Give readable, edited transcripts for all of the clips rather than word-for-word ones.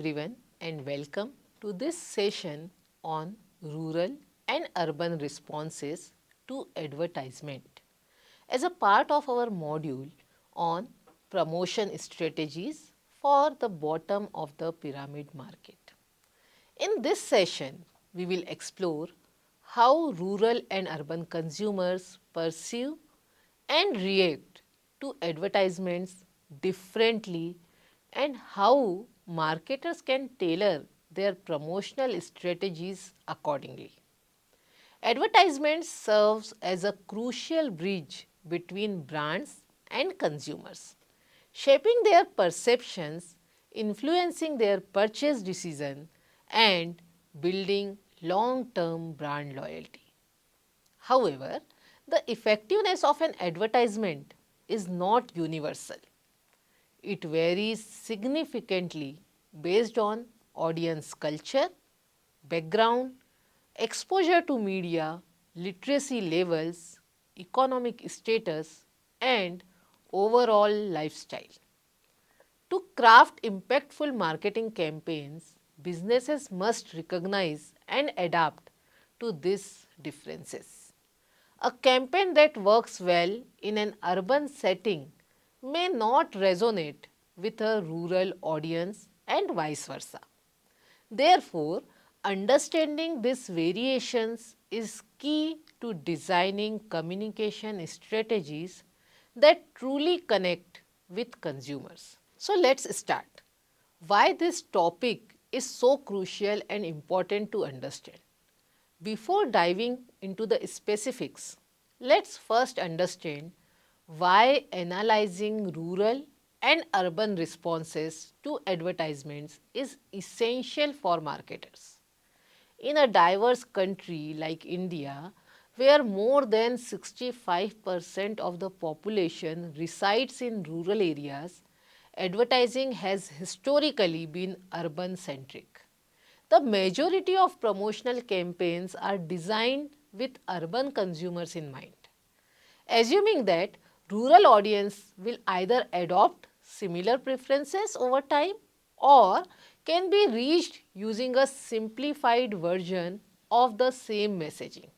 everyone and welcome to this session on rural and urban responses to advertisement as a part of our module on promotion strategies for the bottom of the pyramid market. In this session, we will explore how rural and urban consumers perceive and react to advertisements differently and how marketers can tailor their promotional strategies accordingly. Advertisements serves as a crucial bridge between brands and consumers, shaping their perceptions, influencing their purchase decision and building long-term brand loyalty. However, the effectiveness of an advertisement is not universal. It varies significantly based on audience culture, background, exposure to media, literacy levels, economic status, and overall lifestyle. To craft impactful marketing campaigns, businesses must recognize and adapt to these differences. A campaign that works well in an urban setting may not resonate with a rural audience and vice versa. Therefore, understanding these variations is key to designing communication strategies that truly connect with consumers. So, let's start. Why this topic is so crucial and important to understand. Before diving into the specifics, let's first understand why analyzing rural and urban responses to advertisements is essential for marketers. In a diverse country like India, where more than 65% of the population resides in rural areas, advertising has historically been urban centric. The majority of promotional campaigns are designed with urban consumers in mind, assuming that rural audience will either adopt similar preferences over time or can be reached using a simplified version of the same messaging.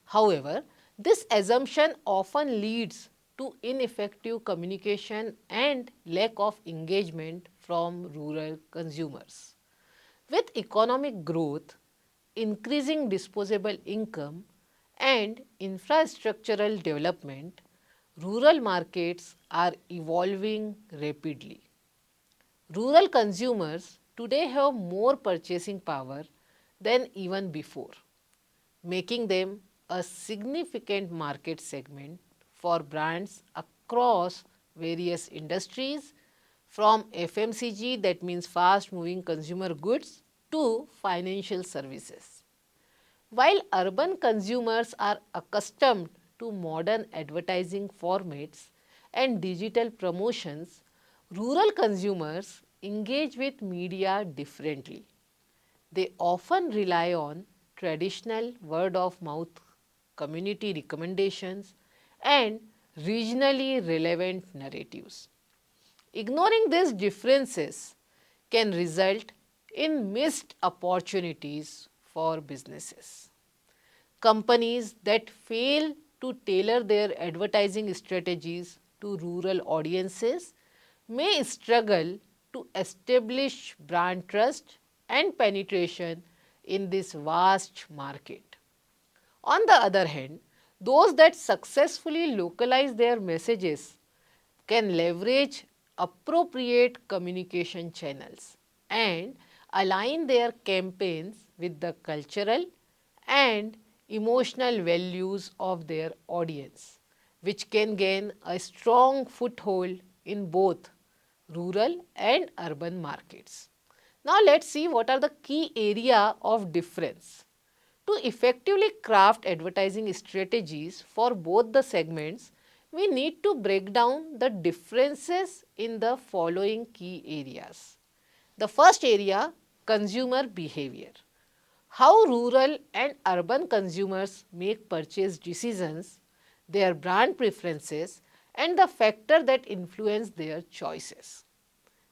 However, this assumption often leads to ineffective communication and lack of engagement from rural consumers. With economic growth, increasing disposable income, and infrastructural development, rural markets are evolving rapidly. Rural consumers today have more purchasing power than even before, making them a significant market segment for brands across various industries, from FMCG, that means fast moving consumer goods, to financial services. While urban consumers are accustomed to modern advertising formats and digital promotions, rural consumers engage with media differently. They often rely on traditional word of mouth, community recommendations, and regionally relevant narratives. Ignoring these differences can result in missed opportunities for businesses. Companies that fail to tailor their advertising strategies to rural audiences may struggle to establish brand trust and penetration in this vast market. On the other hand, those that successfully localize their messages can leverage appropriate communication channels and align their campaigns with the cultural and emotional values of their audience, which can gain a strong foothold in both rural and urban markets. Now, let's see what are the key area of difference. To effectively craft advertising strategies for both the segments, we need to break down the differences in the following key areas. The first area, consumer behavior. How rural and urban consumers make purchase decisions, their brand preferences, and the factor that influence their choices.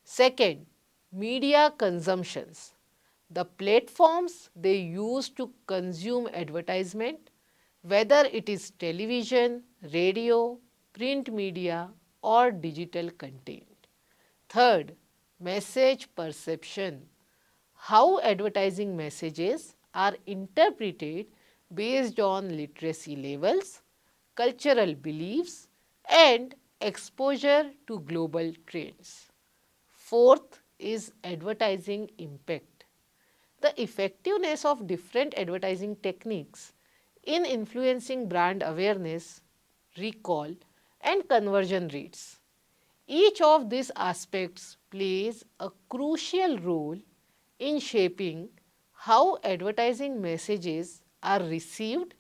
Second, media consumptions, the platforms they use to consume advertisement, whether it is television, radio, print media or digital content. Third, message perception, how advertising messages are interpreted based on literacy levels, cultural beliefs and exposure to global trends. Fourth is advertising impact, the effectiveness of different advertising techniques in influencing brand awareness, recall and conversion rates. Each of these aspects plays a crucial role in shaping how advertising messages are received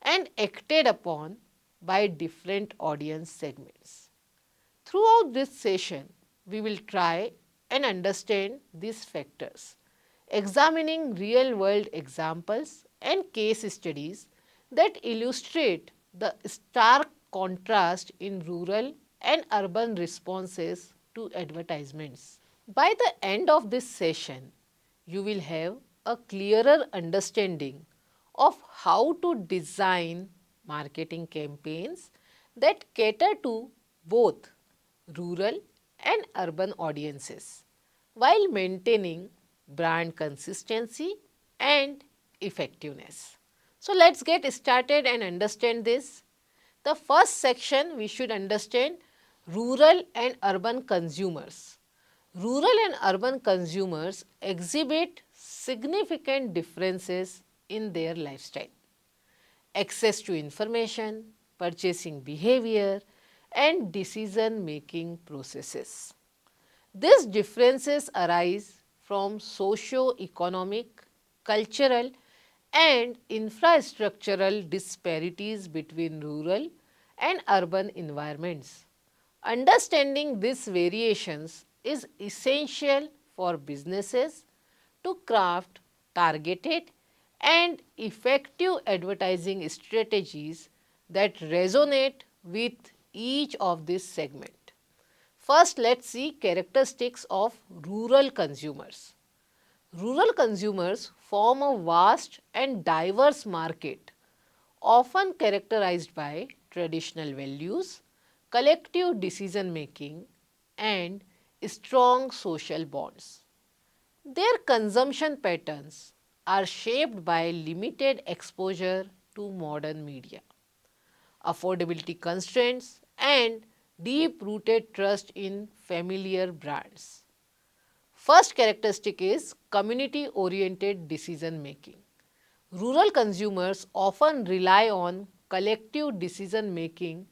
and acted upon by different audience segments. Throughout this session, we will try and understand these factors, examining real world examples and case studies that illustrate the stark contrast in rural and urban responses to advertisements. By the end of this session, you will have a clearer understanding of how to design marketing campaigns that cater to both rural and urban audiences while maintaining brand consistency and effectiveness. So, let us get started and understand this. The first section we should understand rural and urban consumers. Rural and urban consumers exhibit significant differences in their lifestyle. Access to information, purchasing behavior and decision making processes. These differences arise from socio-economic, cultural and infrastructural disparities between rural and urban environments. Understanding these variations is essential for businesses to craft targeted and effective advertising strategies that resonate with each of these segments. First, let us see characteristics of rural consumers. Rural consumers form a vast and diverse market, often characterized by traditional values, collective decision making and strong social bonds. Their consumption patterns are shaped by limited exposure to modern media, affordability constraints and deep-rooted trust in familiar brands. First characteristic is community-oriented decision making. Rural consumers often rely on collective decision making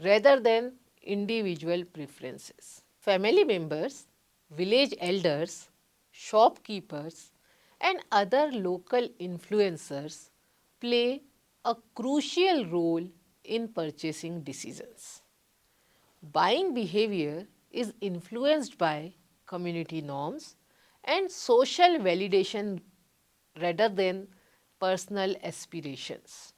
rather than individual preferences. Family members, village elders, shopkeepers and other local influencers play a crucial role in purchasing decisions. Buying behavior is influenced by community norms and social validation rather than personal aspirations.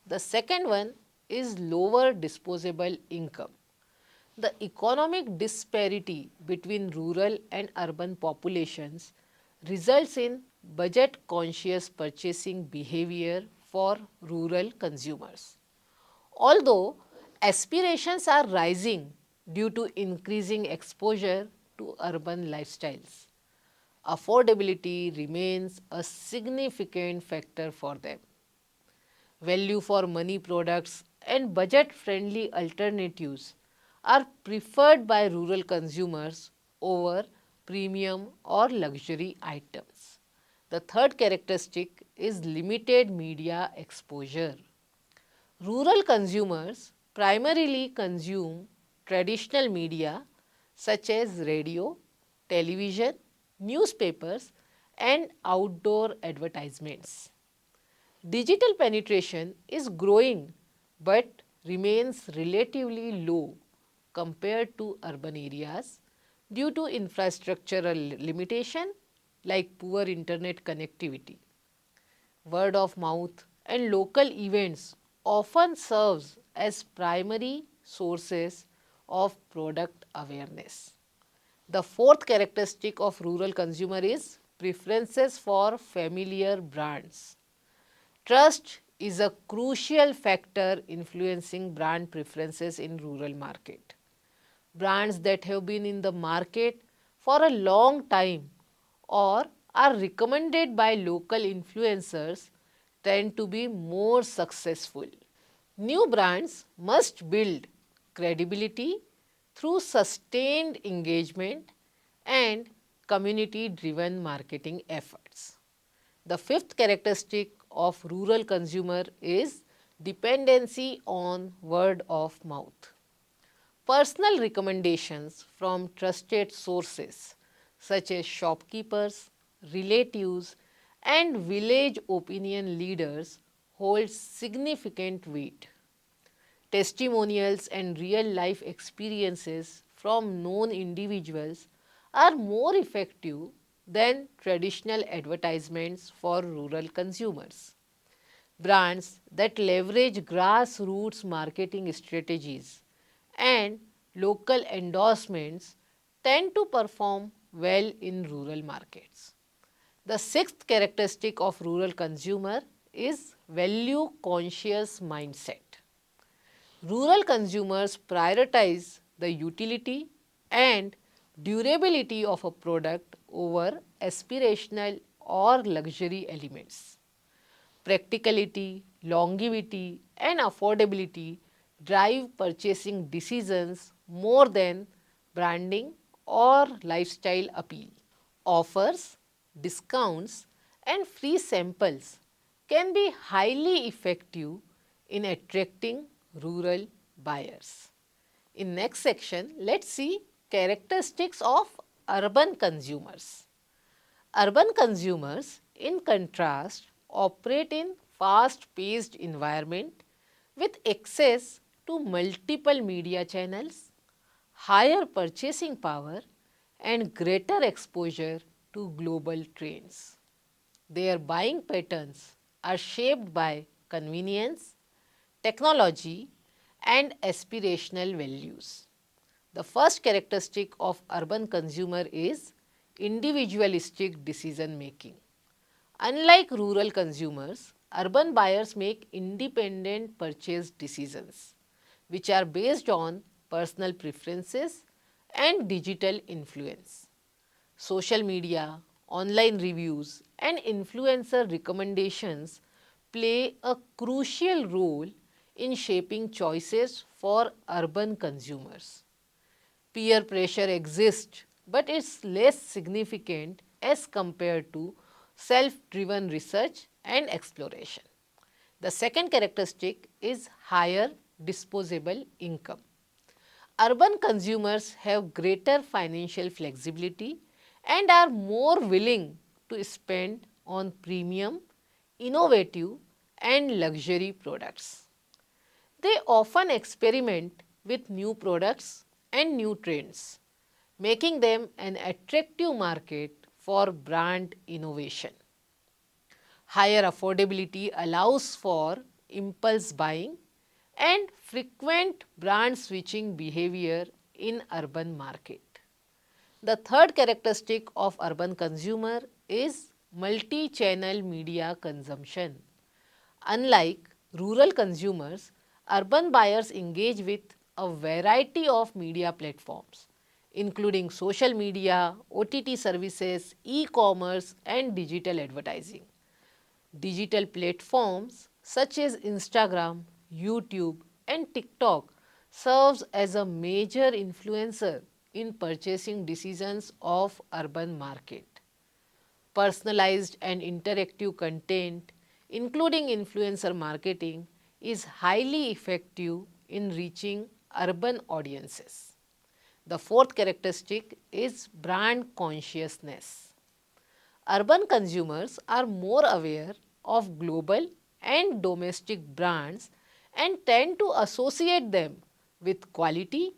The second one is lower disposable income. The economic disparity between rural and urban populations results in budget conscious purchasing behavior for rural consumers. Although aspirations are rising due to increasing exposure to urban lifestyles, affordability remains a significant factor for them. Value for money products and budget friendly alternatives are preferred by rural consumers over premium or luxury items. The third characteristic is limited media exposure. Rural consumers primarily consume traditional media such as radio, television, newspapers and outdoor advertisements. Digital penetration is growing but remains relatively low compared to urban areas due to infrastructural limitation like poor internet connectivity. Word of mouth and local events often serves as primary sources of product awareness. The fourth characteristic of rural consumer is preferences for familiar brands. Trust is a crucial factor influencing brand preferences in rural market. Brands that have been in the market for a long time or are recommended by local influencers tend to be more successful. New brands must build credibility through sustained engagement and community driven marketing efforts. The fifth characteristic of rural consumer is dependency on word of mouth. Personal recommendations from trusted sources such as shopkeepers, relatives, and village opinion leaders hold significant weight. Testimonials and real life experiences from known individuals are more effective than traditional advertisements for rural consumers. Brands that leverage grassroots marketing strategies and local endorsements tend to perform well in rural markets. The sixth characteristic of rural consumer is value conscious mindset. Rural consumers prioritize the utility and durability of a product over aspirational or luxury elements. Practicality, longevity, and affordability drive purchasing decisions more than branding or lifestyle appeal. Offers, discounts, and free samples can be highly effective in attracting rural buyers. In next section, let's see characteristics of urban consumers. Urban consumers, in contrast, operate in fast-paced environment with access to multiple media channels, higher purchasing power, and greater exposure to global trends. Their buying patterns are shaped by convenience, technology, and aspirational values. The first characteristic of urban consumer is individualistic decision making. Unlike rural consumers, urban buyers make independent purchase decisions, which are based on personal preferences and digital influence. Social media, online reviews, and influencer recommendations play a crucial role in shaping choices for urban consumers. Peer pressure exists, but it's less significant as compared to self-driven research and exploration. The second characteristic is higher disposable income. Urban consumers have greater financial flexibility and are more willing to spend on premium, innovative, and luxury products. They often experiment with new products and new trends, making them an attractive market for brand innovation. Higher affordability allows for impulse buying and frequent brand switching behavior in urban market. The third characteristic of urban consumer is multi-channel media consumption. Unlike rural consumers, urban buyers engage with a variety of media platforms, including social media, OTT services, e-commerce, and digital advertising. Digital platforms such as Instagram, YouTube, and TikTok serves as a major influencer in purchasing decisions of urban market. Personalized and interactive content, including influencer marketing, is highly effective in reaching urban audiences. The fourth characteristic is brand consciousness. Urban consumers are more aware of global and domestic brands and tend to associate them with quality,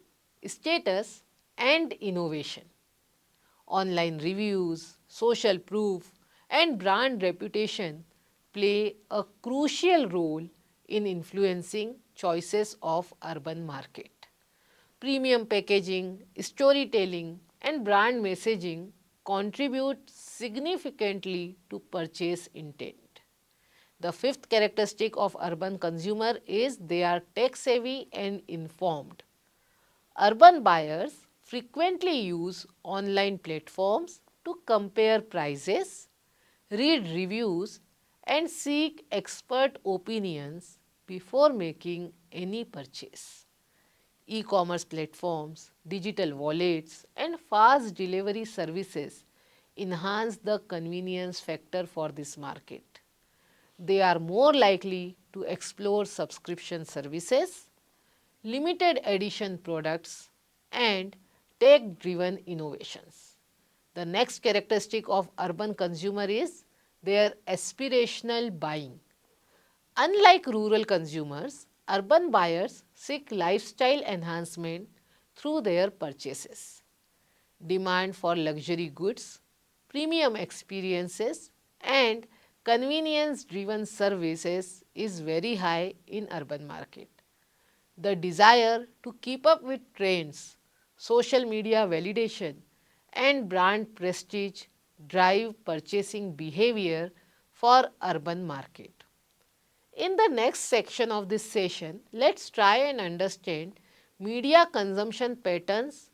status, and innovation. Online reviews, social proof, and brand reputation play a crucial role in influencing choices of urban market. Premium packaging, storytelling, and brand messaging contribute significantly to purchase intent. The fifth characteristic of urban consumer is they are tech savvy and informed. Urban buyers frequently use online platforms to compare prices, read reviews, and seek expert opinions before making any purchase. E-commerce platforms, digital wallets, and fast delivery services enhance the convenience factor for this market. They are more likely to explore subscription services, limited edition products, and tech-driven innovations. The next characteristic of urban consumer is their aspirational buying. Unlike rural consumers, urban buyers seek lifestyle enhancement through their purchases. Demand for luxury goods, premium experiences, and convenience-driven services is very high in urban market. The desire to keep up with trends, social media validation, and brand prestige drive purchasing behavior for urban market. In the next section of this session, let's try and understand media consumption patterns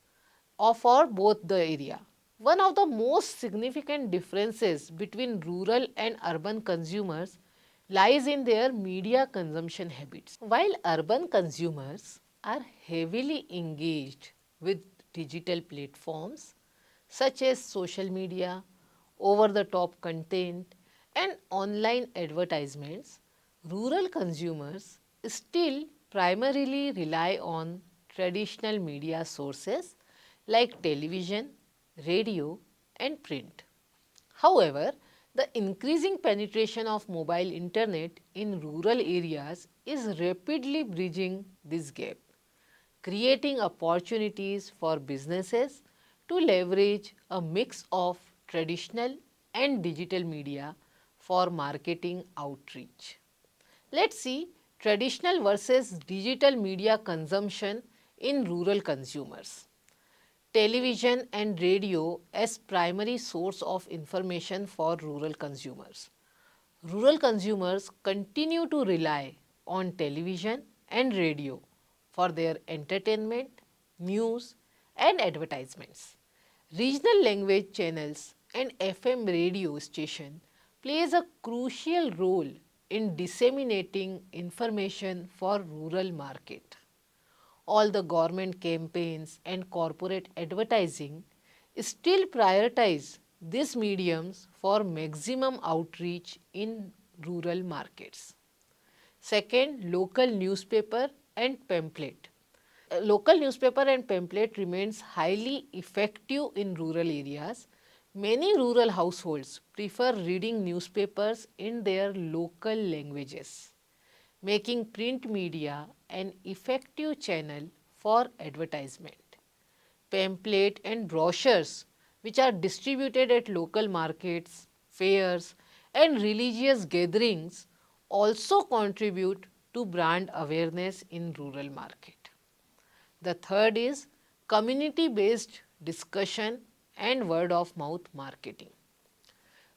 for both the area. One of the most significant differences between rural and urban consumers lies in their media consumption habits. While urban consumers are heavily engaged with digital platforms such as social media, over-the-top content, and online advertisements, rural consumers still primarily rely on traditional media sources like television, radio, and print. However, the increasing penetration of mobile internet in rural areas is rapidly bridging this gap, creating opportunities for businesses to leverage a mix of traditional and digital media for marketing outreach. Let's see traditional versus digital media consumption in rural consumers. Television and radio as primary source of information for rural consumers. Rural consumers continue to rely on television and radio for their entertainment, news, and advertisements. Regional language channels and FM radio station plays a crucial role in disseminating information for rural market. All the government campaigns and corporate advertising still prioritize these mediums for maximum outreach in rural markets. Second, local newspaper and pamphlet. Local newspaper and pamphlet remains highly effective in rural areas. Many rural households prefer reading newspapers in their local languages, making print media an effective channel for advertisement. Pamphlet and brochures, which are distributed at local markets, fairs, and religious gatherings, also contribute to brand awareness in rural market. The third is community-based discussion and word of mouth marketing.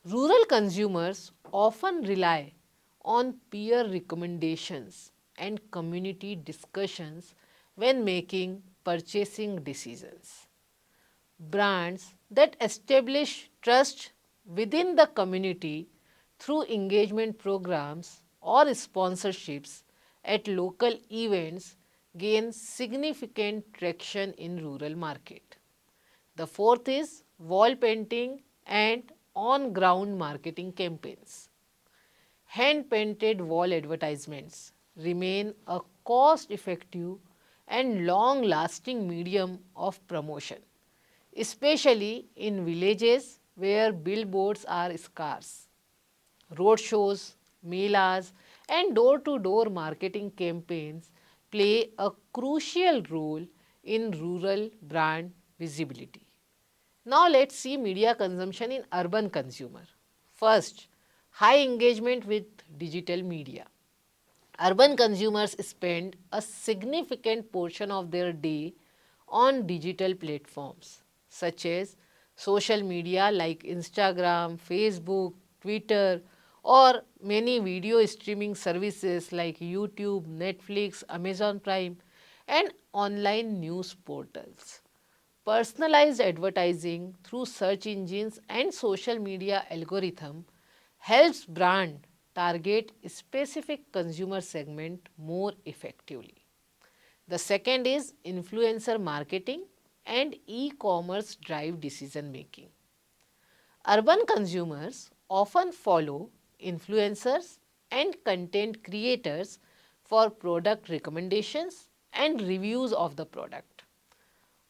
Rural consumers often rely on peer recommendations and community discussions when making purchasing decisions. Brands that establish trust within the community through engagement programs or sponsorships at local events gain significant traction in rural market. The fourth is wall painting and on-ground marketing campaigns. Hand-painted wall advertisements remain a cost-effective and long-lasting medium of promotion, especially in villages where billboards are scarce. Road shows, melas, and door-to-door marketing campaigns play a crucial role in rural brand visibility. Now let's see media consumption in urban consumer. First, high engagement with digital media. Urban consumers spend a significant portion of their day on digital platforms such as social media like Instagram, Facebook, Twitter, or many video streaming services like YouTube, Netflix, Amazon Prime, and online news portals. Personalized advertising through search engines and social media algorithm helps brand target specific consumer segment more effectively. The second is influencer marketing and e-commerce drive decision making. Urban consumers often follow influencers and content creators for product recommendations and reviews of the product.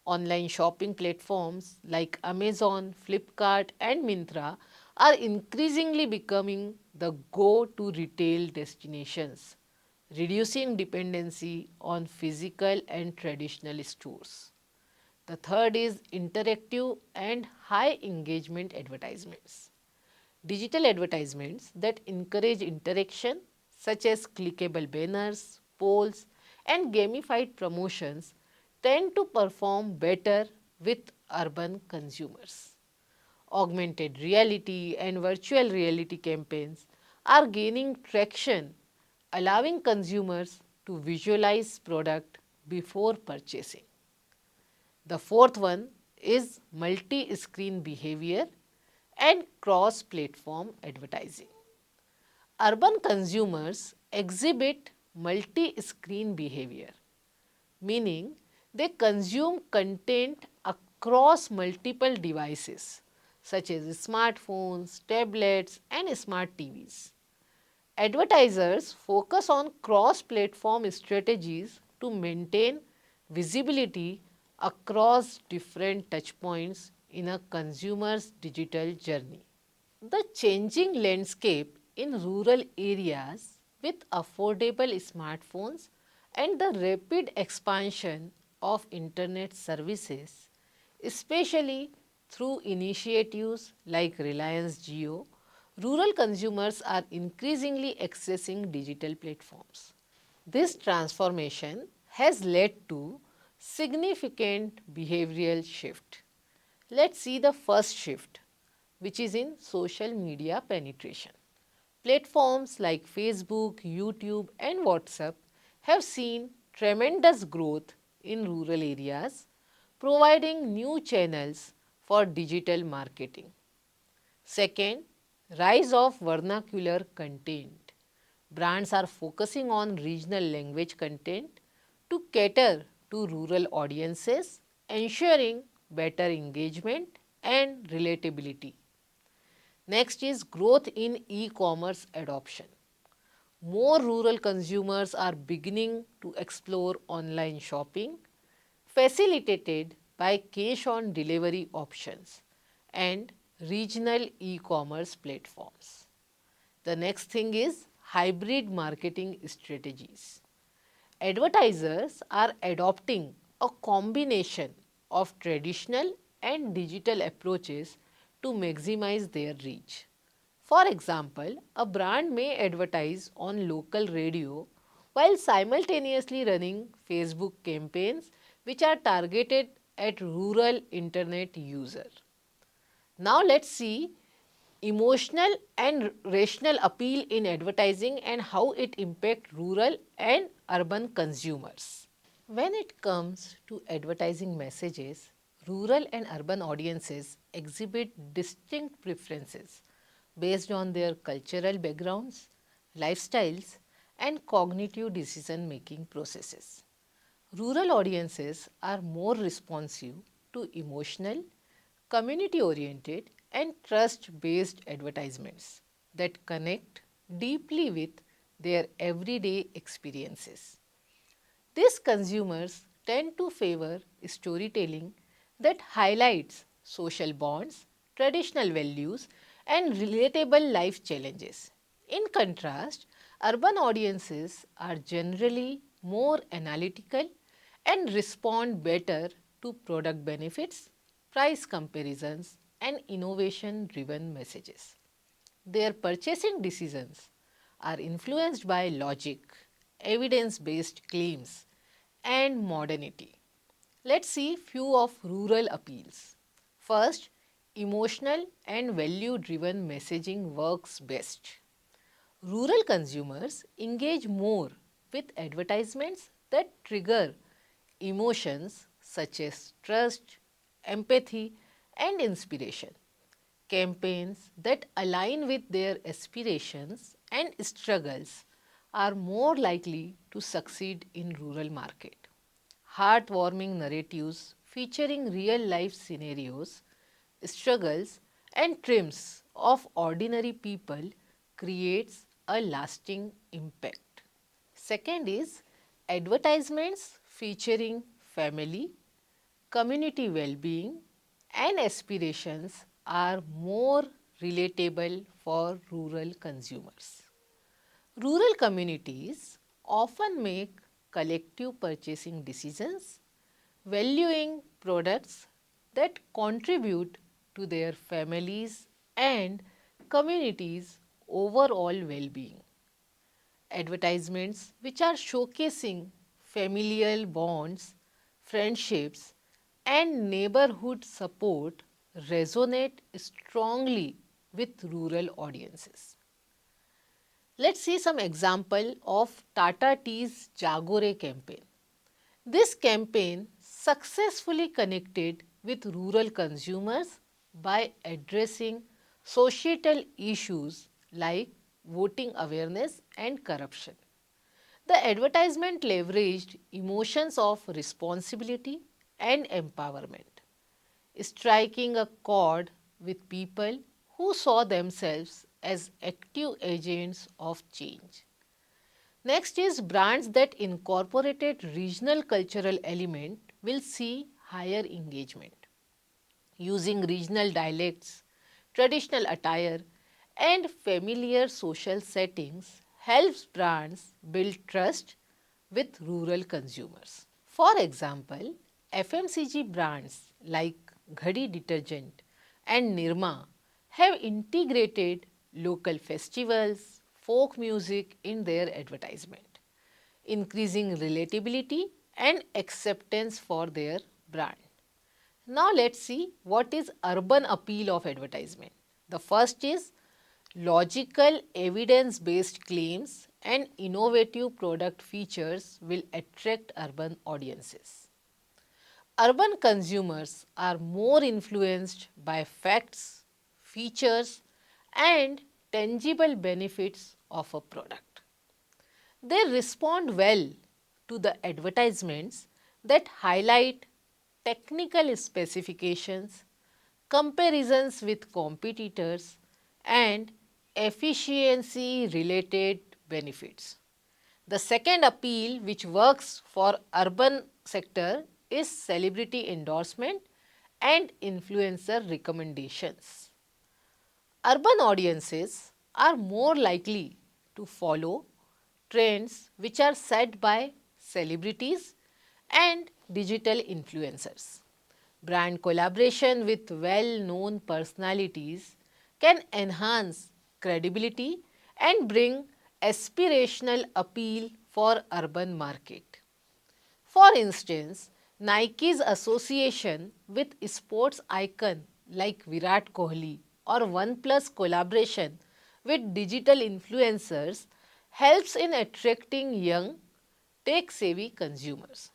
Online shopping platforms like Amazon, Flipkart, and Myntra are increasingly becoming the go to retail destinations, reducing dependency on physical and traditional stores. The third is interactive and high engagement advertisements. Digital advertisements that encourage interaction, such as clickable banners, polls, and gamified promotions, tend to perform better with urban consumers. Augmented reality and virtual reality campaigns are gaining traction, allowing consumers to visualize product before purchasing. The fourth one is multi-screen behavior and cross-platform advertising. Urban consumers exhibit multi-screen behavior, meaning they consume content across multiple devices such as smartphones, tablets, and smart TVs. Advertisers focus on cross-platform strategies to maintain visibility across different touchpoints in a consumer's digital journey. The changing landscape in rural areas with affordable smartphones and the rapid expansion of internet services, especially through initiatives like Reliance Jio, rural consumers are increasingly accessing digital platforms. This transformation has led to significant behavioral shift. Let's see the first shift, which is in social media penetration. Platforms like Facebook, YouTube, and WhatsApp have seen tremendous growth in rural areas, providing new channels for digital marketing. Second, rise of vernacular content. Brands are focusing on regional language content to cater to rural audiences, ensuring better engagement and relatability. Next is growth in e-commerce adoption. More rural consumers are beginning to explore online shopping, facilitated by cash on delivery options and regional e-commerce platforms. The next thing is hybrid marketing strategies. Advertisers are adopting a combination of traditional and digital approaches to maximize their reach. For example, a brand may advertise on local radio while simultaneously running Facebook campaigns which are targeted at rural internet users. Now let's see emotional and rational appeal in advertising and how it impacts rural and urban consumers. When it comes to advertising messages, rural and urban audiences exhibit distinct preferences based on their cultural backgrounds, lifestyles, and cognitive decision making processes. Rural audiences are more responsive to emotional, community oriented, and trust based advertisements that connect deeply with their everyday experiences. These consumers tend to favor storytelling that highlights social bonds, traditional values, and relatable life challenges. In contrast, urban audiences are generally more analytical and respond better to product benefits, price comparisons, and innovation driven messages. Their purchasing decisions are influenced by logic, evidence based claims, and modernity. Let's see few of rural appeals. First, emotional and value-driven messaging works best. Rural consumers engage more with advertisements that trigger emotions such as trust, empathy, and inspiration. Campaigns that align with their aspirations and struggles are more likely to succeed in rural market. Heartwarming narratives featuring real-life scenarios, struggles, and triumphs of ordinary people creates a lasting impact. Second is advertisements featuring family, community well-being, and aspirations are more relatable for rural consumers. Rural communities often make collective purchasing decisions, valuing products that contribute to their families and communities' overall well-being. Advertisements which are showcasing familial bonds, friendships, and neighborhood support resonate strongly with rural audiences. Let's see some example of Tata Tea's Jagore campaign. This campaign successfully connected with rural consumers by addressing societal issues like voting awareness and corruption. The advertisement leveraged emotions of responsibility and empowerment, striking a chord with people who saw themselves as active agents of change. Next is brands that incorporated regional cultural element will see higher engagement. Using regional dialects, traditional attire, and familiar social settings helps brands build trust with rural consumers. For example, FMCG brands like Ghadi Detergent and Nirma have integrated local festivals, folk music in their advertisement, increasing relatability and acceptance for their brand. Now let's see what is urban appeal of advertisement. The first is logical evidence-based claims and innovative product features will attract urban audiences. Urban consumers are more influenced by facts, features, and tangible benefits of a product. They respond well to the advertisements that highlight technical specifications, comparisons with competitors, and efficiency related benefits. The second appeal which works for urban sector is celebrity endorsement and influencer recommendations. Urban audiences are more likely to follow trends which are set by celebrities and digital influencers. Brand collaboration with well-known personalities can enhance credibility and bring aspirational appeal for urban market. For instance, Nike's association with sports icon like Virat Kohli or OnePlus collaboration with digital influencers helps in attracting young, tech-savvy consumers.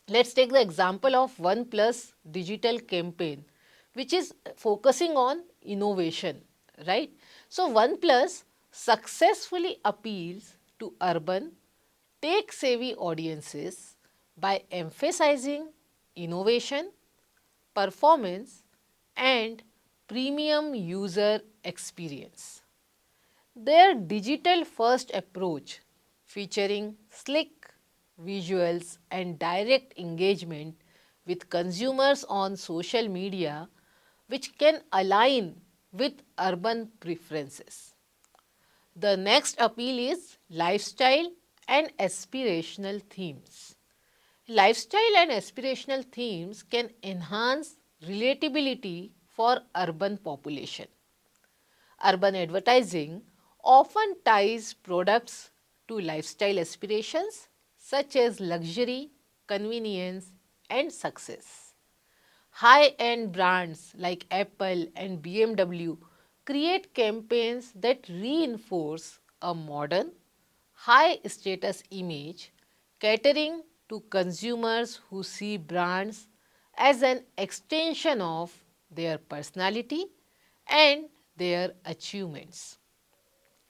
Let's take the example of OnePlus digital campaign, which is focusing on innovation, right? So, OnePlus successfully appeals to urban, tech-savvy audiences by emphasizing innovation, performance, and premium user experience. Their digital-first approach, featuring slick visuals and direct engagement with consumers on social media, which can align with urban preferences. The next appeal is lifestyle and aspirational themes. Lifestyle and aspirational themes can enhance relatability for urban population. Urban advertising often ties products to lifestyle aspirations such as luxury, convenience, and success. High-end brands like Apple and BMW create campaigns that reinforce a modern, high-status image, catering to consumers who see brands as an extension of their personality and their achievements.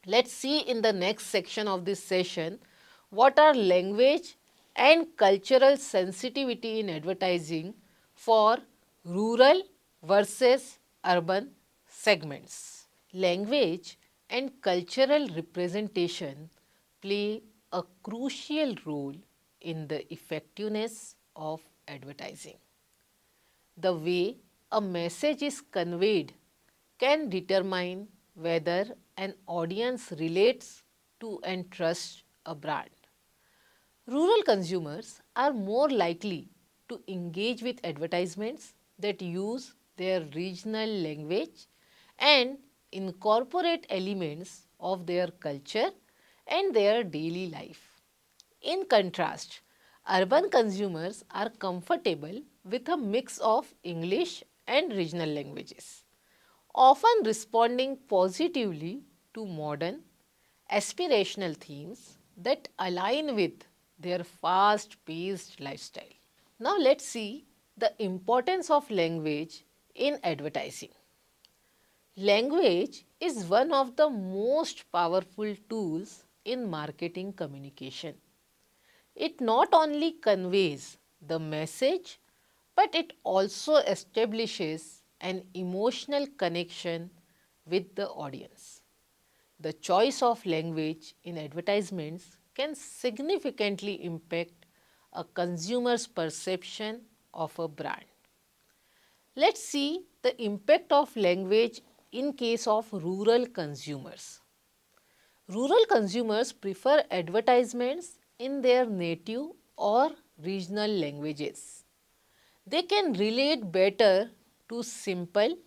Let's see in the next section of this session what are language and cultural sensitivity in advertising for rural versus urban segments. Language and cultural representation play a crucial role in the effectiveness of advertising. The way a message is conveyed can determine whether an audience relates to and trusts a brand. Rural consumers are more likely to engage with advertisements that use their regional language and incorporate elements of their culture and their daily life. In contrast, urban consumers are comfortable with a mix of English and regional languages, often responding positively to modern, aspirational themes that align with their fast-paced lifestyle. Now let's see the importance of language in advertising. Language is one of the most powerful tools in marketing communication. It not only conveys the message, but it also establishes an emotional connection with the audience. The choice of language in advertisements can significantly impact a consumer's perception of a brand. Let's see the impact of language in case of rural consumers. Rural consumers prefer advertisements in their native or regional languages. They can relate better to simple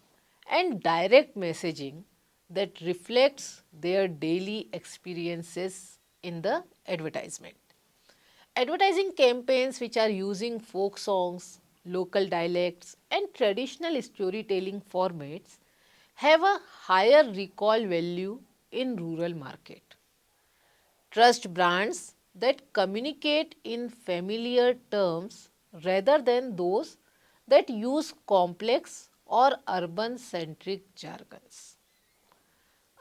and direct messaging that reflects their daily experiences in the advertisement. Advertising campaigns which are using folk songs, local dialects and traditional storytelling formats have a higher recall value in rural market. Trust brands that communicate in familiar terms rather than those that use complex or urban centric jargons.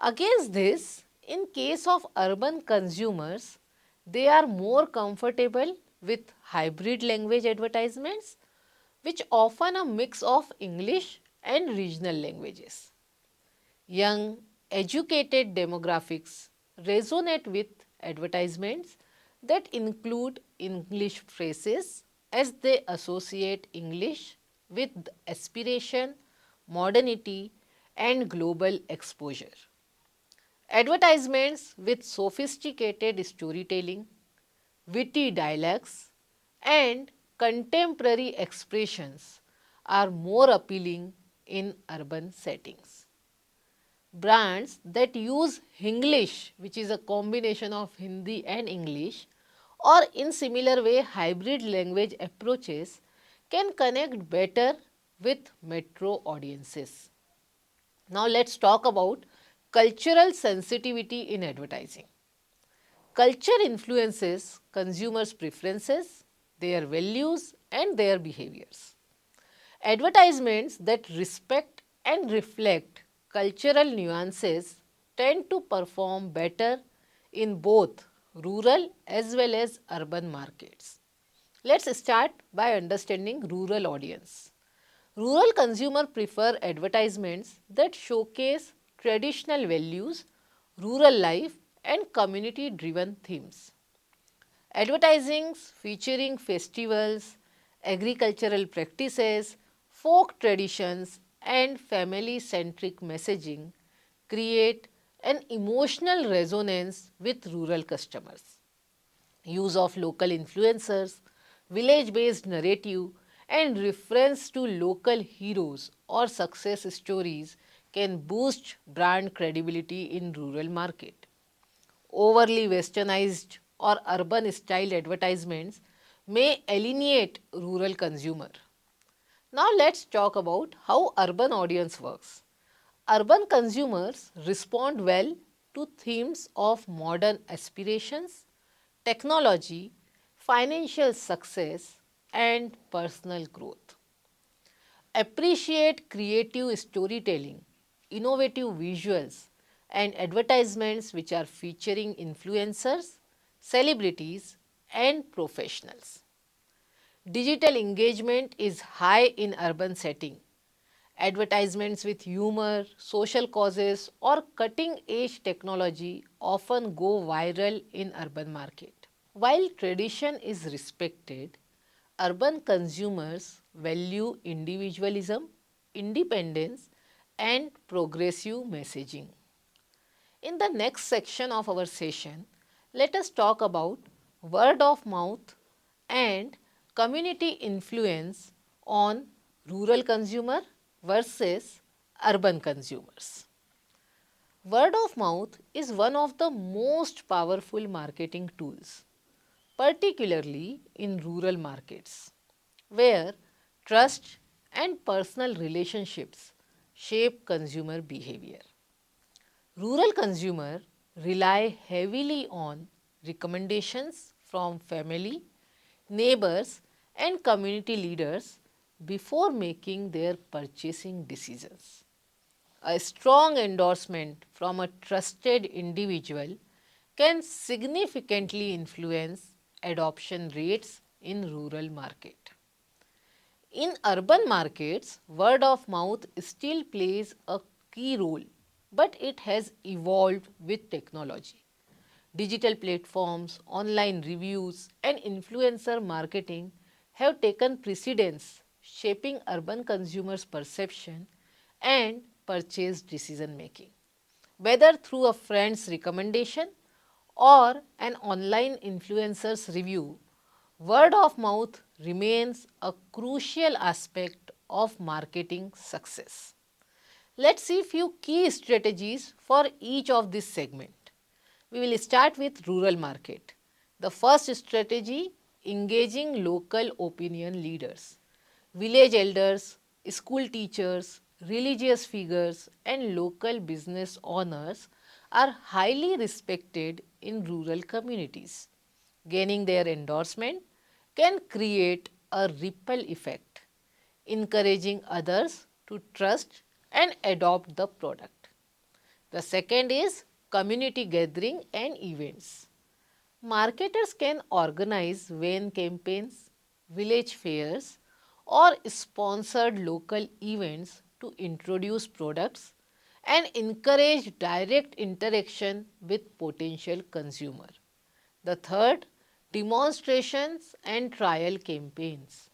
Against this, in case of urban consumers, they are more comfortable with hybrid language advertisements, which often a mix of English and regional languages. Young, educated demographics resonate with advertisements that include English phrases as they associate English with aspiration, modernity, and global exposure. Advertisements with sophisticated storytelling, witty dialogues, and contemporary expressions are more appealing in urban settings. Brands that use Hinglish, which is a combination of Hindi and English, or in similar way hybrid language approaches can connect better with metro audiences. Now let's talk about cultural sensitivity in advertising. Culture influences consumers' preferences, their values and their behaviors. Advertisements that respect and reflect cultural nuances tend to perform better in both rural as well as urban markets. Let's start by understanding rural audience. Rural consumers prefer advertisements that showcase traditional values, rural life and community driven themes. Advertisings featuring festivals, agricultural practices, folk traditions and family centric messaging create an emotional resonance with rural customers. Use of local influencers, village based narrative and reference to local heroes or success stories can boost brand credibility in rural market. Overly westernized or urban style advertisements may alienate rural consumer. Now let's talk about how urban audience works. Urban consumers respond well to themes of modern aspirations, technology, financial success, and personal growth. Appreciate creative storytelling, innovative visuals, and advertisements which are featuring influencers, celebrities, and professionals. Digital engagement is high in urban setting. Advertisements with humor, social causes, or cutting edge technology often go viral in urban market. While tradition is respected, urban consumers value individualism, independence, and progressive messaging. In the next section of our session, let us talk about word of mouth and community influence on rural consumer versus urban consumers. Word of mouth is one of the most powerful marketing tools, particularly in rural markets, where trust and personal relationships shape consumer behavior. Rural consumers rely heavily on recommendations from family, neighbors, and community leaders before making their purchasing decisions. A strong endorsement from a trusted individual can significantly influence adoption rates in rural market. In urban markets, word of mouth still plays a key role, but it has evolved with technology. Digital platforms, online reviews, and influencer marketing have taken precedence, shaping urban consumers' perception and purchase decision making. Whether through a friend's recommendation or an online influencer's review, word of mouth remains a crucial aspect of marketing success. Let's see few key strategies for each of this segment. We will start with rural market. The first strategy, engaging local opinion leaders. Village elders, school teachers, religious figures and local business owners are highly respected in rural communities. Gaining their endorsement can create a ripple effect, encouraging others to trust and adopt the product. The second is community gathering and events. Marketers can organize van campaigns, village fairs, or sponsored local events to introduce products and encourage direct interaction with potential consumer. The third, demonstrations and trial campaigns.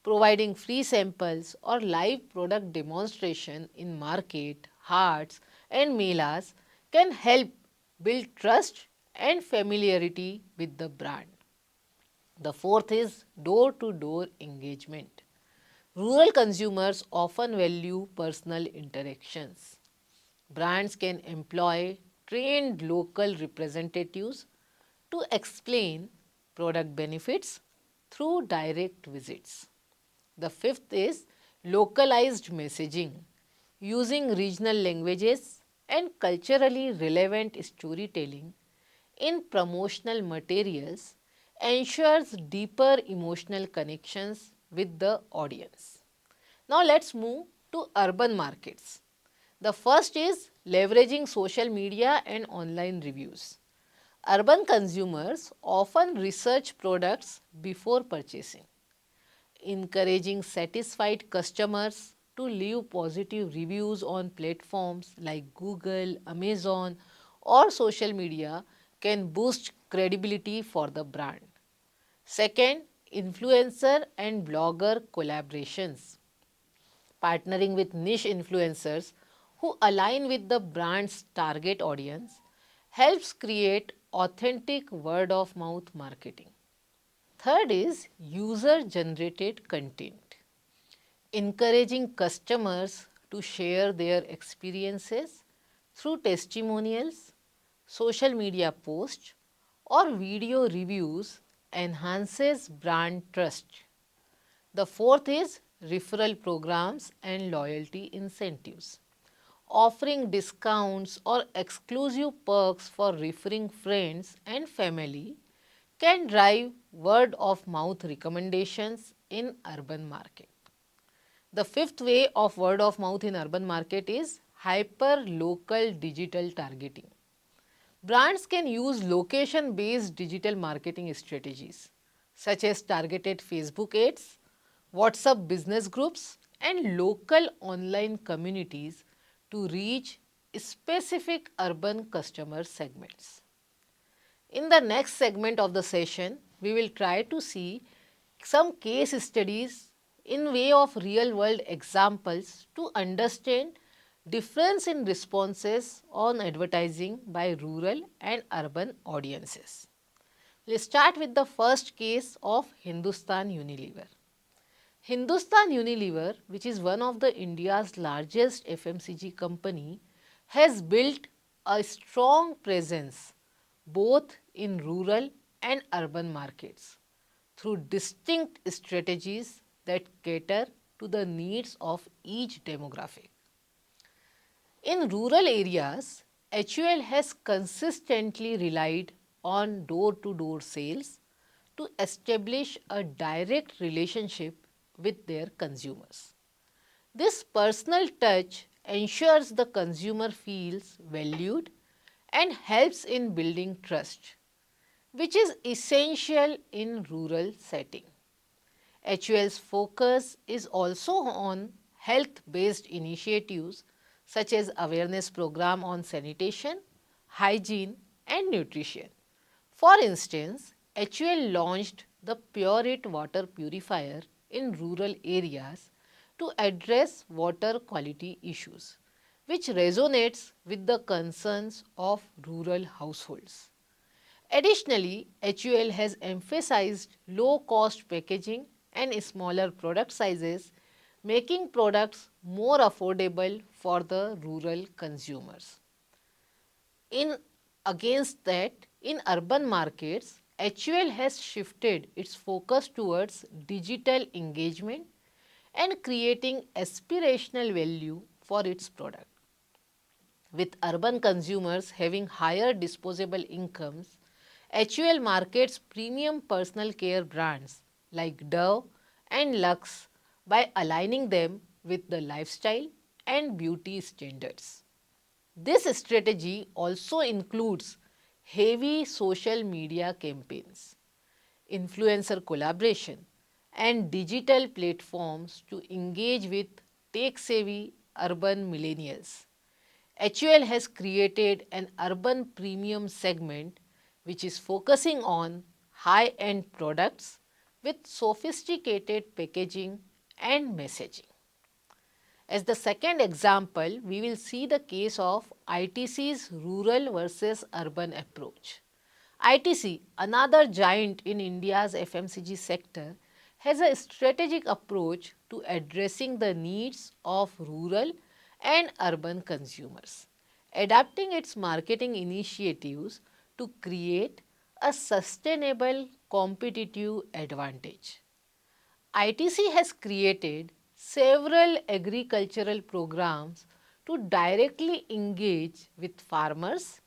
Providing free samples or live product demonstration in market, hearts and melas can help build trust and familiarity with the brand. The fourth is door-to-door engagement. Rural consumers often value personal interactions. Brands can employ trained local representatives to explain product benefits through direct visits. The fifth is localized messaging. Using regional languages and culturally relevant storytelling in promotional materials ensures deeper emotional connections with the audience. Now let's move to urban markets. The first is leveraging social media and online reviews. Urban consumers often research products before purchasing, encouraging satisfied customers to leave positive reviews on platforms like Google, Amazon, or social media can boost credibility for the brand. Second, influencer and blogger collaborations. Partnering with niche influencers who align with the brand's target audience helps create authentic word of mouth marketing. Third is user generated content. Encouraging customers to share their experiences through testimonials, social media posts, or video reviews enhances brand trust. The fourth is referral programs and loyalty incentives. Offering discounts or exclusive perks for referring friends and family can drive word of mouth recommendations in urban market. The fifth way of word of mouth in urban market is hyper local digital targeting. Brands can use location based digital marketing strategies such as targeted Facebook ads, WhatsApp business groups, and local online communities to reach specific urban customer segments. In the next segment of the session, we will try to see some case studies in way of real world examples to understand difference in responses on advertising by rural and urban audiences. Let's start with the first case of Hindustan Unilever. Hindustan Unilever, which is one of the India's largest FMCG company, has built a strong presence both in rural and urban markets through distinct strategies that cater to the needs of each demographic. In rural areas, HUL has consistently relied on door-to-door sales to establish a direct relationship with their consumers. This personal touch ensures the consumer feels valued and helps in building trust, which is essential in rural setting. HUL's focus is also on health-based initiatives such as awareness program on sanitation, hygiene and nutrition. For instance, HUL launched the Pure water purifier in rural areas to address water quality issues, which resonates with the concerns of rural households. Additionally, HUL has emphasized low-cost packaging and smaller product sizes, making products more affordable for the rural consumers. In against that, in urban markets, HUL has shifted its focus towards digital engagement and creating aspirational value for its product. With urban consumers having higher disposable incomes, HUL markets premium personal care brands like Dove and Lux by aligning them with the lifestyle and beauty standards. This strategy also includes heavy social media campaigns, influencer collaboration, and digital platforms to engage with tech-savvy urban millennials. HUL has created an urban premium segment which is focusing on high-end products with sophisticated packaging and messaging. As the second example, we will see the case of ITC's rural versus urban approach. ITC, another giant in India's FMCG sector, has a strategic approach to addressing the needs of rural and urban consumers, adapting its marketing initiatives to create a sustainable competitive advantage. ITC has created several agricultural programs to directly engage with farmers,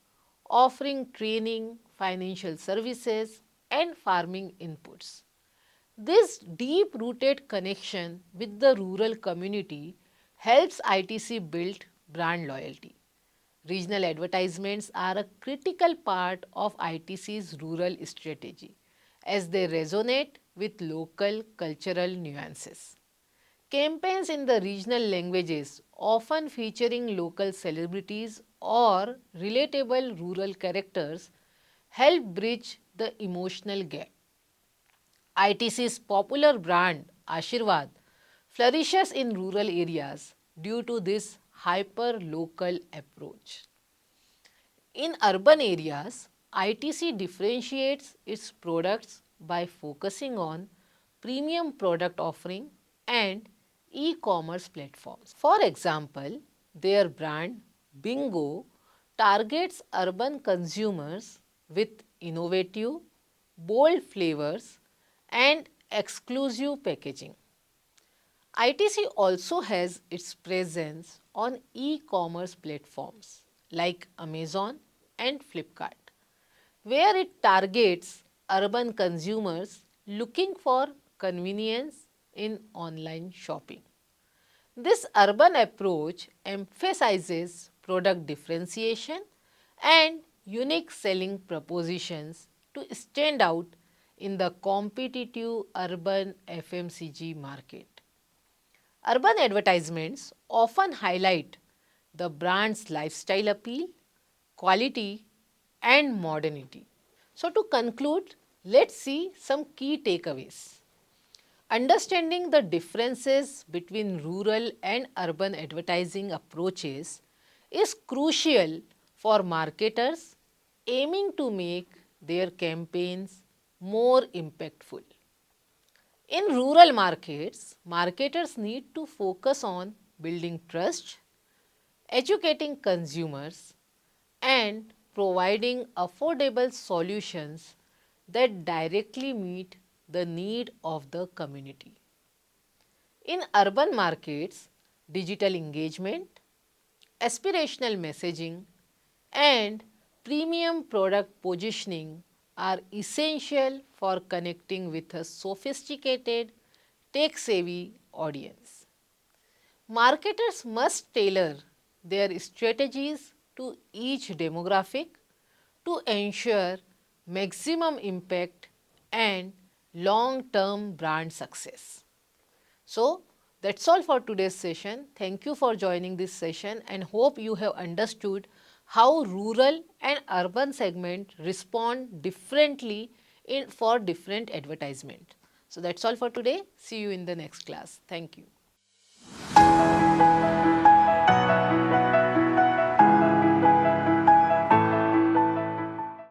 offering training, financial services, and farming inputs. This deep rooted connection with the rural community helps ITC build brand loyalty. Regional advertisements are a critical part of ITC's rural strategy as they resonate with local cultural nuances. Campaigns in the regional languages, often featuring local celebrities or relatable rural characters, help bridge the emotional gap. ITC's popular brand Ashirwad flourishes in rural areas due to this hyper-local approach. In urban areas, ITC differentiates its products by focusing on premium product offering and e-commerce platforms. For example, their brand Bingo targets urban consumers with innovative, bold flavors and exclusive packaging. ITC also has its presence on e-commerce platforms like Amazon and Flipkart, where it targets urban consumers looking for convenience in online shopping. This urban approach emphasizes product differentiation and unique selling propositions to stand out in the competitive urban FMCG market. Urban advertisements often highlight the brand's lifestyle appeal, quality, and modernity. So, to conclude, let's see some key takeaways. Understanding the differences between rural and urban advertising approaches is crucial for marketers aiming to make their campaigns more impactful. In rural markets, marketers need to focus on building trust, educating consumers, and providing affordable solutions that directly meet the need of the community. In urban markets, digital engagement, aspirational messaging, and premium product positioning are essential for connecting with a sophisticated, tech-savvy audience. Marketers must tailor their strategies to each demographic to ensure maximum impact and long-term brand success. So, that's all for today's session. Thank you for joining this session and hope you have understood how rural and urban segment respond differently for different advertisement. So, that's all for today. See you in the next class. Thank you.